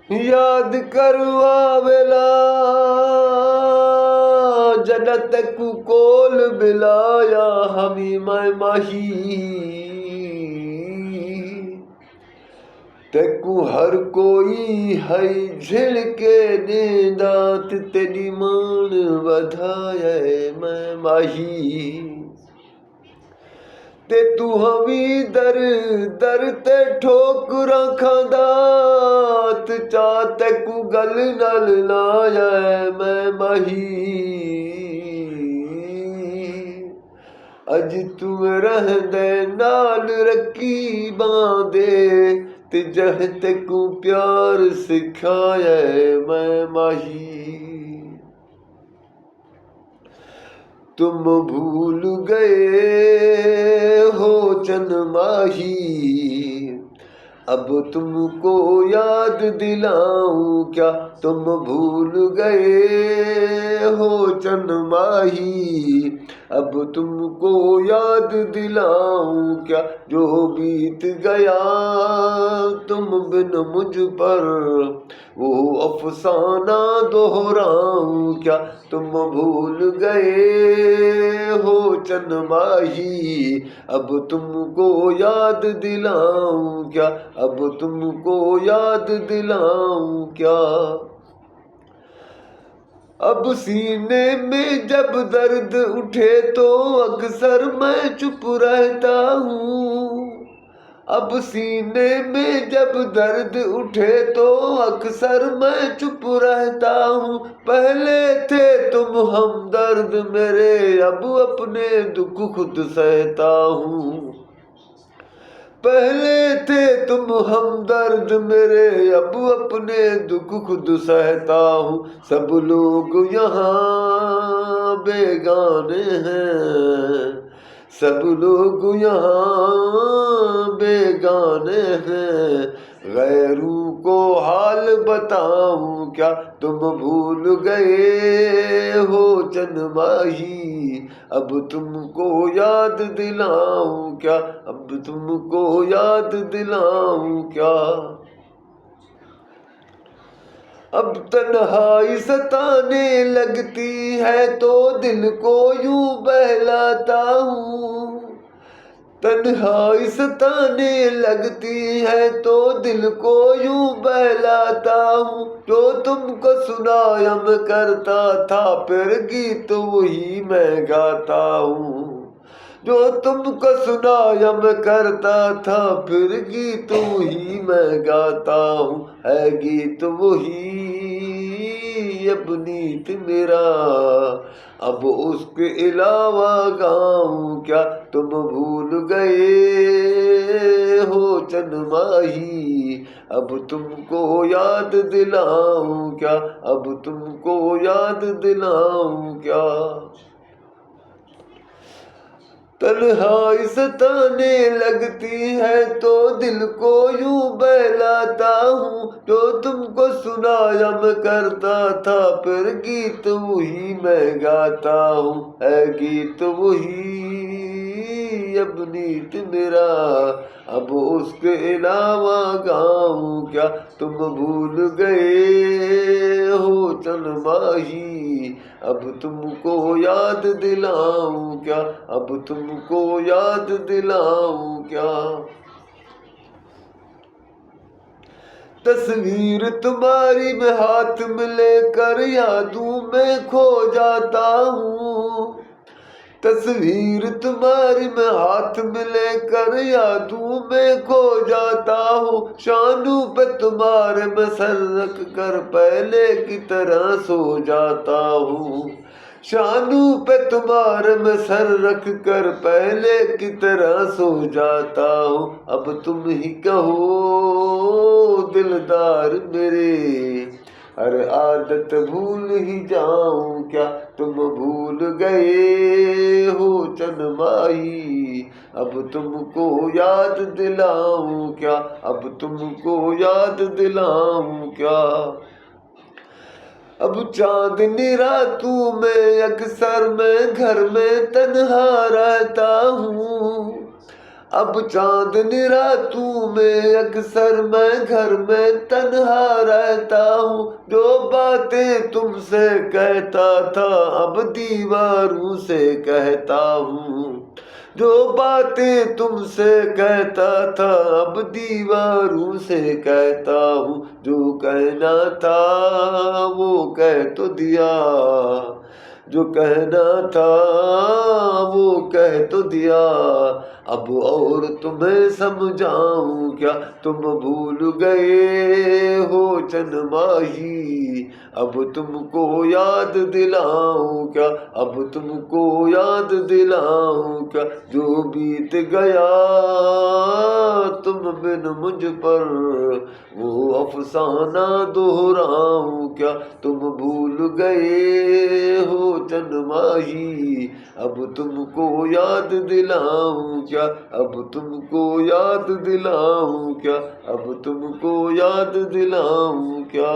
یاد کرواویلا جنت کو کول بلایا ہمی میں ماہی تیکو ہر کوئی ہے جھڑکے نیندات تیری مان ودھائے میں ماہی تے تو ہمیں در در تے ٹھوکراں کھاندات چاہتے کو گل نل لایا میں ماہی اج تو رہندے نال رکی باندے تے جہت کو پیار سکھایا میں ماہی تم بھول گئے ہو چند ماہی اب تم کو یاد دلاؤں کیا تم بھول گئے ہو چند ماہی اب تم کو یاد دلاؤں کیا جو بیت گیا تم بن مجھ پر وہ افسانہ دہراؤں کیا تم بھول گئے ہو چند ماہی اب تم کو یاد دلاؤں کیا اب تم کو یاد دلاؤں کیا اب سینے میں جب درد اٹھے تو اکثر میں چپ رہتا ہوں اب سینے میں جب درد اٹھے تو اکثر میں چپ رہتا ہوں پہلے تھے تم ہمدرد میرے اب اپنے دکھ خود سہتا ہوں پہلے تھے تم ہمدرد میرے اب اپنے دکھ خود سہتا ہوں سب لوگ یہاں بیگانے ہیں سب لوگ یہاں بیگانے ہیں غیروں کو حال بتاؤں کیا تم بھول گئے ہو چند ماہی اب تم کو یاد دلاؤں کیا اب تم کو یاد دلاؤں کیا اب تنہائی ستانے لگتی ہے تو دل کو یوں بہلاتا ہوں تنہائی ستانے لگتی ہے تو دل کو یوں بہلاتا ہوں جو تم کو سنایم کرتا تھا پھر گیت وہی میں گاتا ہوں جو تم کو سنایم کرتا تھا پھر گیت وہی میں گاتا ہوں ہے گیت وہی اب نیت میرا اب اس کے علاوہ گاؤں کیا تم بھول گئے ہو چند ماہی اب تم کو یاد دلاؤں کیا اب تم کو یاد دلاؤں کیا تنہائی ستانے لگتی ہے تو دل کو یوں بہلاتا ہوں جو تم کو سنایم کرتا تھا پھر گیت وہی میں گاتا ہوں ہے گیت وہی اب نیت میرا اب اس کے علاوہ گاؤں کیا تم بھول گئے ہو چند ماہی اب تم کو یاد دلاؤں کیا اب تم کو یاد دلاؤں کیا تصویر تمہاری میں ہاتھ میں لے کر یادوں میں کھو جاتا ہوں تصویر تمہاری میں ہاتھ میں لے کر یادوں میں کھو جاتا ہوں شانوں پہ تمہارے میں سر رکھ کر پہلے کی طرح سو جاتا ہوں شانوں پہ تمہارے میں سر رکھ کر پہلے کی طرح سو جاتا ہوں اب تم ہی کہو دلدار میرے ہر عادت بھول ہی جاؤں کیا تم بھول گئے ہو چند ماہی اب تم کو یاد دلاؤں کیا اب تم کو یاد دلاؤں کیا اب چاندنی راتوں میں اکثر میں گھر میں تنہا رہتا ہوں اب چاندنی راتوں میں اکثر میں گھر میں تنہا رہتا ہوں، جو باتیں تم سے کہتا تھا اب دیواروں سے کہتا ہوں، جو باتیں تم سے کہتا تھا اب دیواروں سے کہتا ہوں، جو کہنا تھا وہ کہہ تو دیا، جو کہنا تھا وہ کہہ تو دیا، اب اور تمہیں سمجھاؤں کیا، تم بھول گئے ہو چند ماہی، اب تم کو یاد دلاؤں کیا، اب تم کو یاد دلاؤں کیا، جو بیت گیا تم بن مجھ پر وہ افسانہ دہراؤں کیا، تم بھول گئے ہو چند ماہی، اب تم کو یاد دلاؤں کیا، اب تم کو یاد دلاؤں کیا، اب تم کو یاد دلاؤں کیا۔